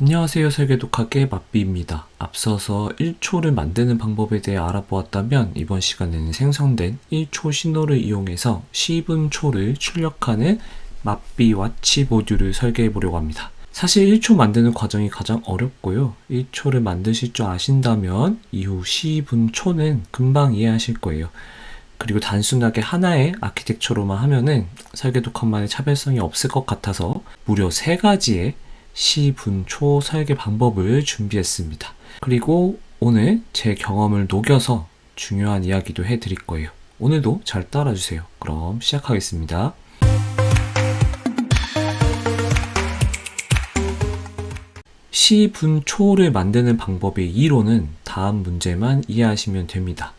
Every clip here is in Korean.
안녕하세요. 설계독학의 맛비입니다. 앞서서 1초를 만드는 방법에 대해 알아보았다면 이번 시간에는 생성된 1초 신호를 이용해서 10분초를 출력하는 맛비 와치 모듈을 설계해 보려고 합니다. 사실 1초 만드는 과정이 가장 어렵고요. 1초를 만드실 줄 아신다면 이후 10분초는 금방 이해하실 거예요. 그리고 단순하게 하나의 아키텍처로만 하면은 설계독학만의 차별성이 없을 것 같아서 무려 3가지의 시분초 설계 방법을 준비했습니다. 그리고 오늘 제 경험을 녹여서 중요한 이야기도 해드릴 거예요. 오늘도 잘 따라주세요. 그럼 시작하겠습니다. 시분초를 만드는 방법의 이론은 다음 문제만 이해하시면 됩니다.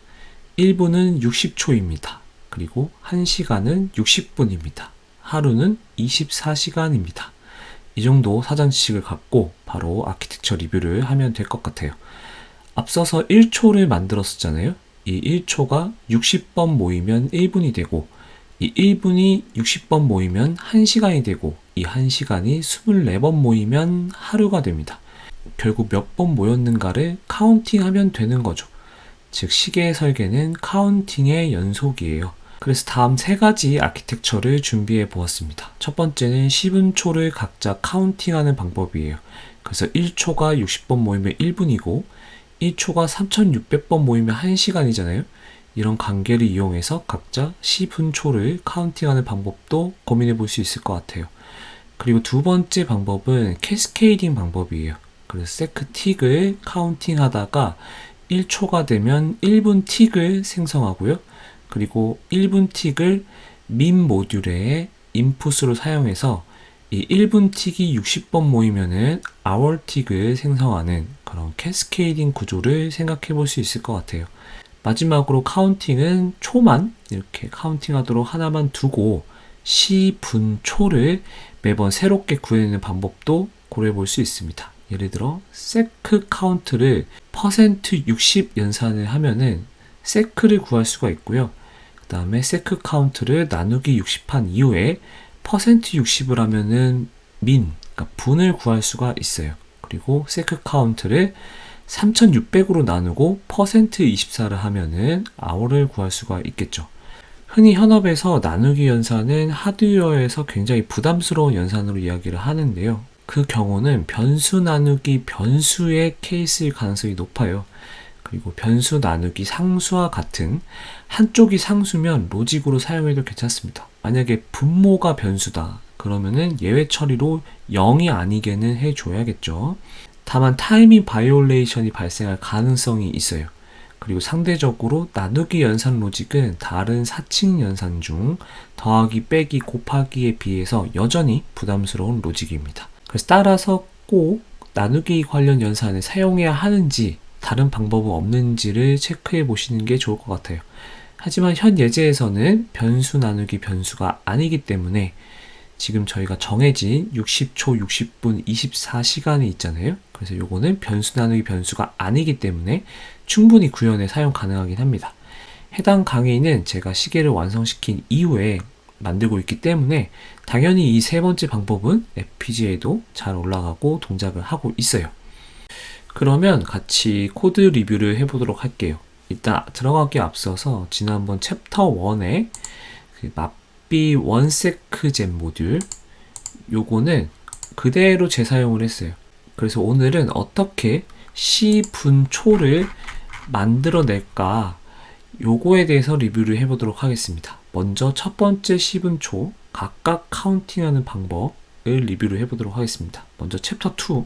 1분은 60초입니다. 그리고 1시간은 60분입니다. 하루는 24시간입니다. 이 정도 사전 지식을 갖고 바로 아키텍처 리뷰를 하면 될 것 같아요. 앞서서 1초를 만들었었잖아요. 이 1초가 60번 모이면 1분이 되고, 이 1분이 60번 모이면 1시간이 되고, 이 1시간이 24번 모이면 하루가 됩니다. 결국 몇 번 모였는가를 카운팅하면 되는 거죠. 즉 시계의 설계는 카운팅의 연속이에요. 그래서 다음 3가지 아키텍처를 준비해 보았습니다. 첫 번째는 10분초를 각자 카운팅하는 방법이에요. 그래서 1초가 60번 모이면 1분이고 1초가 3600번 모이면 1시간이잖아요. 이런 관계를 이용해서 각자 10분초를 카운팅하는 방법도 고민해 볼 수 있을 것 같아요. 그리고 두 번째 방법은 캐스케이딩 방법이에요. 그래서 세크 틱을 카운팅 하다가 1초가 되면 1분 틱을 생성하고요. 그리고 1분 틱을 민 모듈의 인풋으로 사용해서 이 1분 틱이 60번 모이면은 hour 틱을 생성하는 그런 캐스케이딩 구조를 생각해 볼 수 있을 것 같아요. 마지막으로 카운팅은 초만 이렇게 카운팅하도록 하나만 두고 시분초를 매번 새롭게 구해내는 방법도 고려해 볼 수 있습니다. 예를 들어 세크 카운트를 %60 연산을 하면은 세크를 구할 수가 있고요. 그 다음에 세크 카운트를 나누기 60한 이후에 %60을 하면은 민, 그러니까 분을 구할 수가 있어요. 그리고 세크 카운트를 3600으로 나누고 %24를 하면은 hour를 구할 수가 있겠죠. 흔히 현업에서 나누기 연산은 하드웨어에서 굉장히 부담스러운 연산으로 이야기를 하는데요. 그 경우는 변수 나누기 변수의 케이스일 가능성이 높아요. 그리고 변수 나누기 상수와 같은 한쪽이 상수면 로직으로 사용해도 괜찮습니다. 만약에 분모가 변수다 그러면은 예외 처리로 0이 아니게는 해줘야겠죠. 다만 타이밍 바이올레이션이 발생할 가능성이 있어요. 그리고 상대적으로 나누기 연산 로직은 다른 사칙 연산 중 더하기 빼기 곱하기에 비해서 여전히 부담스러운 로직입니다. 그래서 따라서 꼭 나누기 관련 연산을 사용해야 하는지 다른 방법은 없는지를 체크해 보시는 게 좋을 것 같아요. 하지만 현 예제에서는 변수 나누기 변수가 아니기 때문에 지금 저희가 정해진 60초, 60분, 24시간이 있잖아요. 그래서 요거는 변수 나누기 변수가 아니기 때문에 충분히 구현에 사용 가능하긴 합니다. 해당 강의는 제가 시계를 완성시킨 이후에 만들고 있기 때문에 당연히 이 세 번째 방법은 FPGA에도 잘 올라가고 동작을 하고 있어요. 그러면 같이 코드 리뷰를 해보도록 할게요. 일단 들어가기 앞서서 지난번 챕터 1에 그 맛비 원세크젠 모듈 요거는 그대로 재사용을 했어요. 그래서 오늘은 어떻게 시분초를 만들어낼까 요거에 대해서 리뷰를 해보도록 하겠습니다. 먼저 첫 번째 시분초 각각 카운팅하는 방법을 리뷰를 해보도록 하겠습니다. 먼저 챕터 2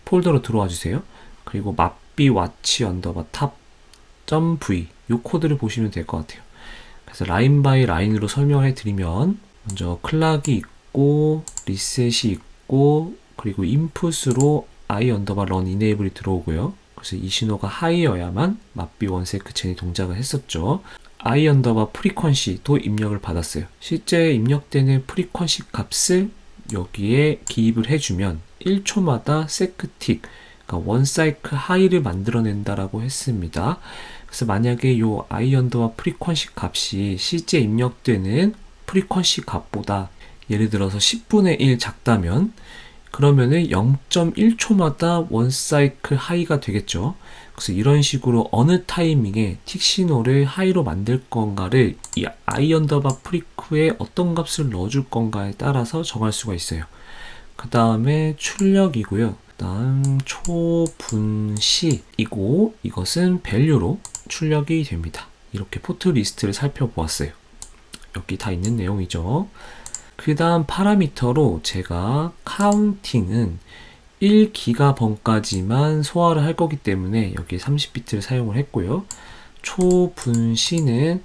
폴더로 들어와 주세요. 그리고 맛비 와치 언더바 탑.v 이 코드를 보시면 될 것 같아요. 그래서 라인 바이 라인으로 설명을 해드리면 먼저 클락이 있고 리셋이 있고 그리고 인풋으로 i 언더바 런 이네이블이 들어오고요. 그래서 이 신호가 하이여야만 맛비 원세크 젠이 동작을 했었죠. i 언더바 프리퀀시도 입력을 받았어요. 실제 입력되는 프리퀀시 값을 여기에 기입을 해주면 1초마다 세크틱 그러니까 원 사이클 하이를 만들어낸다라고 했습니다. 그래서 만약에 요 i 언더바 프리퀀시 값이 실제 입력되는 프리퀀시 값보다 예를 들어서 10분의 1 작다면 그러면은 0.1초마다 원 사이클 하이가 되겠죠. 그래서 이런 식으로 어느 타이밍에 틱 신호를 하이로 만들 건가를 이 i 언더바 프리크에 어떤 값을 넣어줄 건가에 따라서 정할 수가 있어요. 그 다음에 출력이고요. 그 다음 초분시이고 이것은 밸류로 출력이 됩니다. 이렇게 포트 리스트를 살펴보았어요. 여기 다 있는 내용이죠. 그 다음 파라미터로 제가 카운팅은 1기가번까지만 소화를 할 거기 때문에 여기에 30비트를 사용을 했고요. 초분시는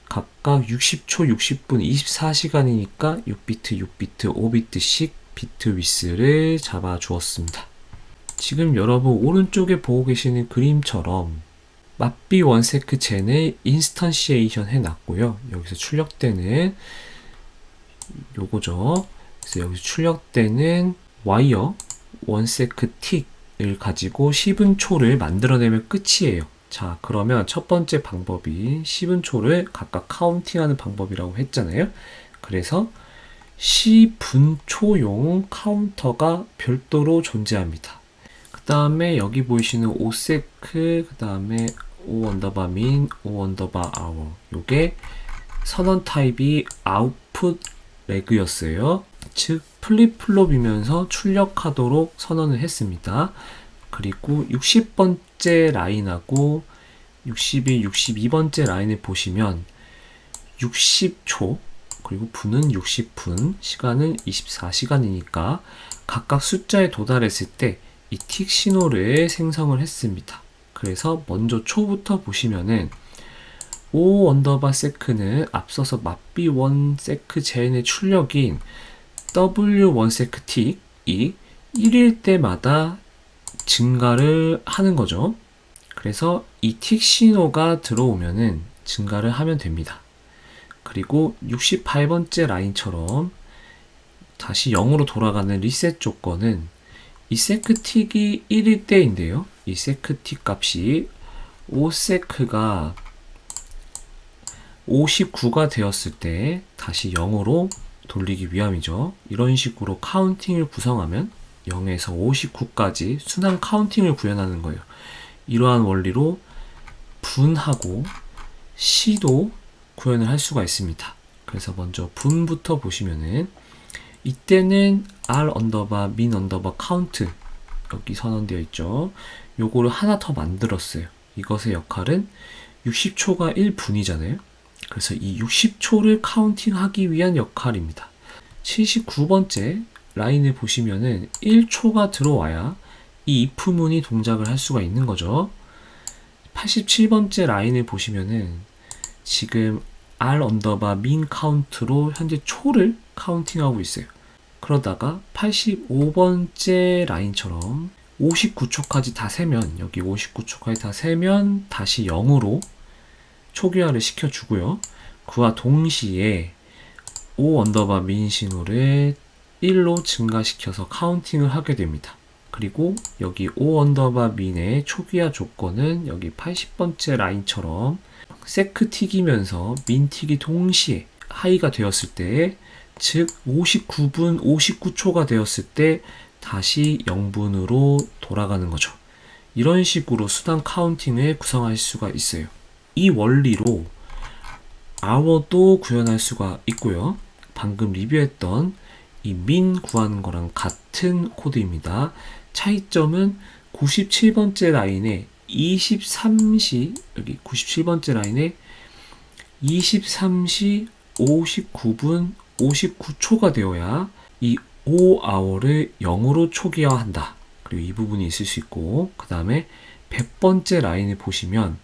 각각 60초, 60분, 24시간이니까 6비트, 6비트, 5비트씩 비트 위스를 잡아 주었습니다. 지금 여러분 오른쪽에 보고 계시는 그림처럼 맙비 원세크 젠을 인스턴시에이션 해놨고요. 여기서 출력되는 요거죠. 그래서 여기서 출력되는 와이어 원세크 틱을 가지고 10분초를 만들어내면 끝이에요. 자, 그러면 첫 번째 방법이 10분초를 각각 카운팅하는 방법이라고 했잖아요. 그래서 10분초용 카운터가 별도로 존재합니다. 그 다음에 여기 보이시는 오세크, 그 다음에 O 언더바 민, O 언더바 아워. 요게 선언 타입이 아웃풋 레그였어요. 즉 플립플롭이면서 출력하도록 선언을 했습니다. 그리고 60번째 라인하고 61, 62번째 라인을 보시면 60초 그리고 분은 60분, 시간은 24시간이니까 각각 숫자에 도달했을 때 이 틱 신호를 생성을 했습니다. 그래서 먼저 초부터 보시면은 O 언더바 세크는 앞서서 맙비 원 세크 젠의 출력인 W 원 세크 틱이 1일 때마다 증가를 하는 거죠. 그래서 이 틱 신호가 들어오면은 증가를 하면 됩니다. 그리고 68번째 라인처럼 다시 0으로 돌아가는 리셋 조건은 이 세크 틱이 1일 때인데요. 이 세크 틱 값이 5세크가 59가 되었을 때 다시 0으로 돌리기 위함이죠. 이런 식으로 카운팅을 구성하면 0에서 59까지 순환 카운팅을 구현하는 거예요. 이러한 원리로 분하고 시도 구현을 할 수가 있습니다. 그래서 먼저 분부터 보시면은 이때는 r 언더바 민 언더바 카운트 여기 선언되어 있죠. 요거를 하나 더 만들었어요. 이것의 역할은 60초가 1분이잖아요. 그래서 이 60초를 카운팅하기 위한 역할입니다. 79번째 라인을 보시면은 1초가 들어와야 이 if문이 동작을 할 수가 있는 거죠. 87번째 라인을 보시면은 지금 r 언더바 민 카운트로 현재 초를 카운팅하고 있어요. 그러다가 85번째 라인처럼 59초까지 다 세면 여기 59초까지 다 세면 다시 0으로 초기화를 시켜주고요. 그와 동시에 O 언더바 민 신호를 1로 증가시켜서 카운팅을 하게 됩니다. 그리고 여기 O 언더바 민의 초기화 조건은 여기 80번째 라인처럼 세크 틱이면서 민 틱이 동시에 하이가 되었을 때, 즉 59분 59초가 되었을 때 다시 0분으로 돌아가는 거죠. 이런 식으로 수단 카운팅을 구성할 수가 있어요. 이 원리로 hour도 구현할 수가 있고요. 방금 리뷰했던 이 min 구하는 거랑 같은 코드입니다. 차이점은 97번째 라인에 23시, 여기 97번째 라인에 23시 59분 59초가 되어야 이 5hour를 0으로 초기화한다. 그리고 이 부분이 있을 수 있고, 그 다음에 100번째 라인을 보시면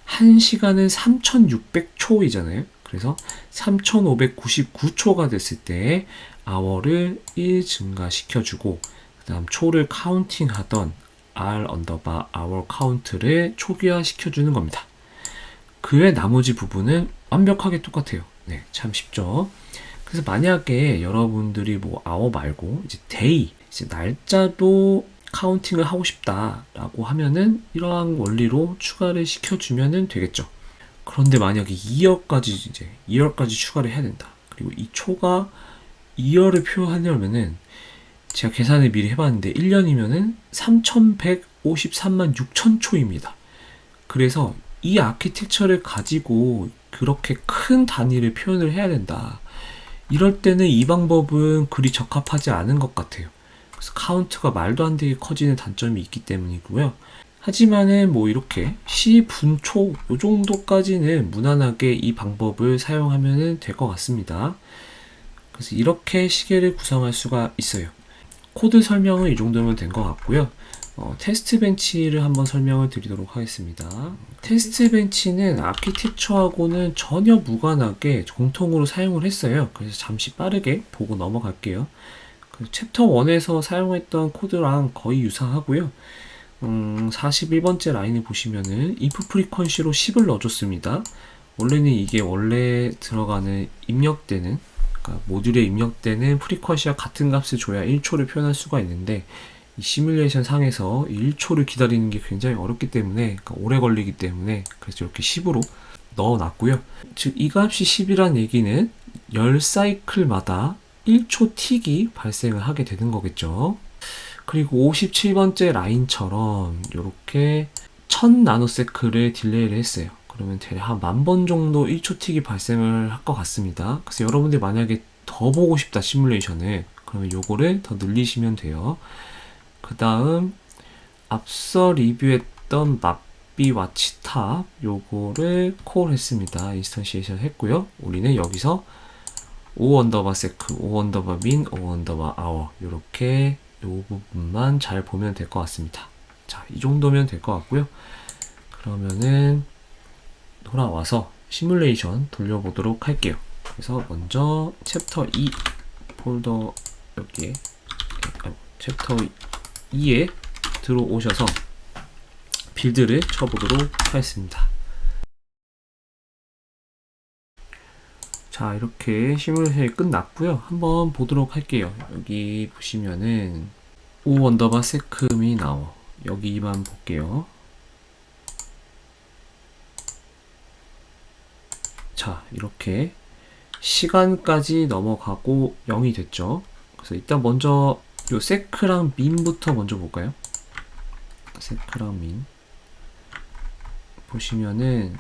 1시간은 3600초이잖아요. 그래서 3599초가 됐을 때 hour를 1 증가시켜주고, 그 다음 초를 카운팅하던 r 언더바 hour 카운트를 초기화 시켜주는 겁니다. 그 외 나머지 부분은 완벽하게 똑같아요. 네, 참 쉽죠. 그래서 만약에 여러분들이 뭐 hour 말고 이제 day, 이제 날짜도 카운팅을 하고 싶다라고 하면은 이러한 원리로 추가를 시켜주면은 되겠죠. 그런데 만약에 2열까지 추가를 해야 된다. 그리고 이 초가 2열을 표현하려면은 제가 계산을 미리 해봤는데 1년이면은 3153만 6천 초입니다. 그래서 이 아키텍처를 가지고 그렇게 큰 단위를 표현을 해야 된다. 이럴 때는 이 방법은 그리 적합하지 않은 것 같아요. 그래서 카운트가 말도 안 되게 커지는 단점이 있기 때문이고요. 하지만은 뭐 이렇게 시분초 요 정도까지는 무난하게 이 방법을 사용하면 될 것 같습니다. 그래서 이렇게 시계를 구성할 수가 있어요. 코드 설명은 이 정도면 된 것 같고요. 테스트 벤치를 한번 설명을 드리도록 하겠습니다. 테스트 벤치는 아키텍처하고는 전혀 무관하게 공통으로 사용을 했어요. 그래서 잠시 빠르게 보고 넘어갈게요. 챕터 1에서 사용했던 코드랑 거의 유사하고요. 41번째 라인을 보시면은 if frequency로 10을 넣어줬습니다. 원래는 이게 원래 들어가는 입력되는, 그러니까 모듈에 입력되는 프리퀀시와 같은 값을 줘야 1초를 표현할 수가 있는데, 이 시뮬레이션 상에서 1초를 기다리는 게 굉장히 어렵기 때문에, 그러니까 오래 걸리기 때문에, 그래서 이렇게 10으로 넣어놨고요. 즉, 이 값이 10이란 얘기는 10사이클마다 1초 틱이 발생을 하게 되는 거겠죠. 그리고 57번째 라인처럼 이렇게 1000나노세클을 딜레이를 했어요. 그러면 대략 한 10,000번 정도 1초 틱이 발생을 할 것 같습니다. 그래서 여러분들 만약에 더 보고 싶다 시뮬레이션을, 그러면 요거를 더 늘리시면 돼요. 그 다음 앞서 리뷰했던 맙비 와치탑 요거를 콜 했습니다. 인스턴시에이션 했고요. 우리는 여기서 O 언더바 세크, O 언더바 민, O 언더바 아워 요렇게 요 부분만 잘 보면 될 것 같습니다. 자, 이 정도면 될 것 같고요. 그러면은 돌아와서 시뮬레이션 돌려보도록 할게요. 그래서 먼저 챕터 2 폴더 여기에 챕터 2에 들어오셔서 빌드를 쳐보도록 하겠습니다. 자, 이렇게 시뮬레이션이 끝났고요. 한번 보도록 할게요. 여기 보시면은 O 언더바 세크미 나오, 여기만 볼게요. 자, 이렇게 시간까지 넘어가고 0이 됐죠. 그래서 일단 먼저 요 세크랑 민부터 먼저 볼까요? 세크랑 민 보시면은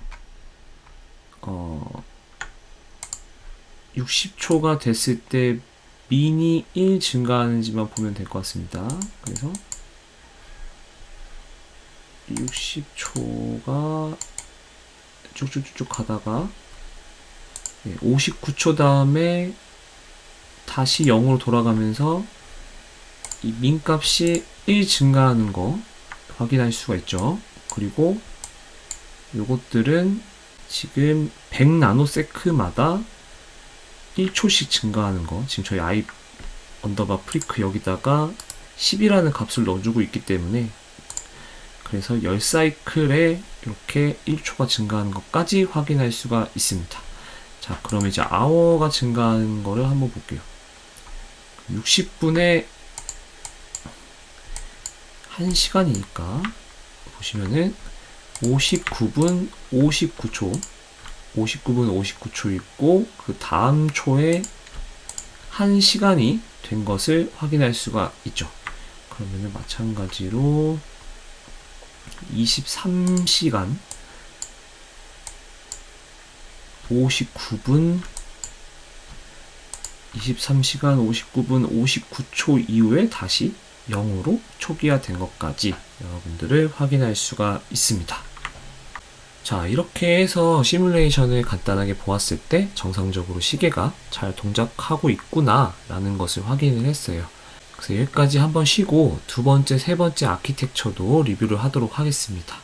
60초가 됐을 때 민이 1 증가하는지만 보면 될 것 같습니다. 그래서 60초가 쭉쭉쭉 가다가 59초 다음에 다시 0으로 돌아가면서 이 민값이 1 증가하는 거 확인할 수가 있죠. 그리고 요것들은 지금 100나노세크마다 1초씩 증가하는 거, 지금 저희 i 언더바 프리크 여기다가 10이라는 값을 넣어주고 있기 때문에, 그래서 10사이클에 이렇게 1초가 증가하는 것까지 확인할 수가 있습니다. 자, 그럼 이제 아워가 증가하는 거를 한번 볼게요. 60분에 1시간이니까 보시면은 59분 59초 59분 59초 있고, 그 다음 초에 1시간이 된 것을 확인할 수가 있죠. 그러면은 마찬가지로 23시간 59분 23시간 59분 59초 이후에 다시 0으로 초기화된 것까지 여러분들을 확인할 수가 있습니다. 자, 이렇게 해서 시뮬레이션을 간단하게 보았을 때 정상적으로 시계가 잘 동작하고 있구나 라는 것을 확인을 했어요. 그래서 여기까지 한번 쉬고 두 번째, 세 번째 아키텍처도 리뷰를 하도록 하겠습니다.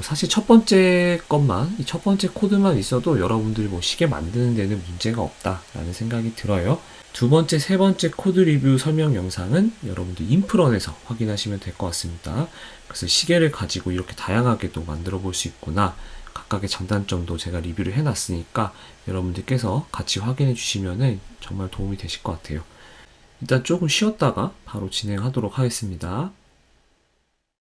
사실 첫 번째 것만, 이 첫 번째 코드만 있어도 여러분들이 시계 만드는 데는 문제가 없다라는 생각이 들어요. 두 번째, 세 번째 코드 리뷰 설명 영상은 여러분들 인프런에서 확인하시면 될 것 같습니다. 그래서 시계를 가지고 이렇게 다양하게도 만들어 볼 수 있구나, 각각의 장단점도 제가 리뷰를 해놨으니까 여러분들께서 같이 확인해 주시면 정말 도움이 되실 것 같아요. 일단 조금 쉬었다가 바로 진행하도록 하겠습니다.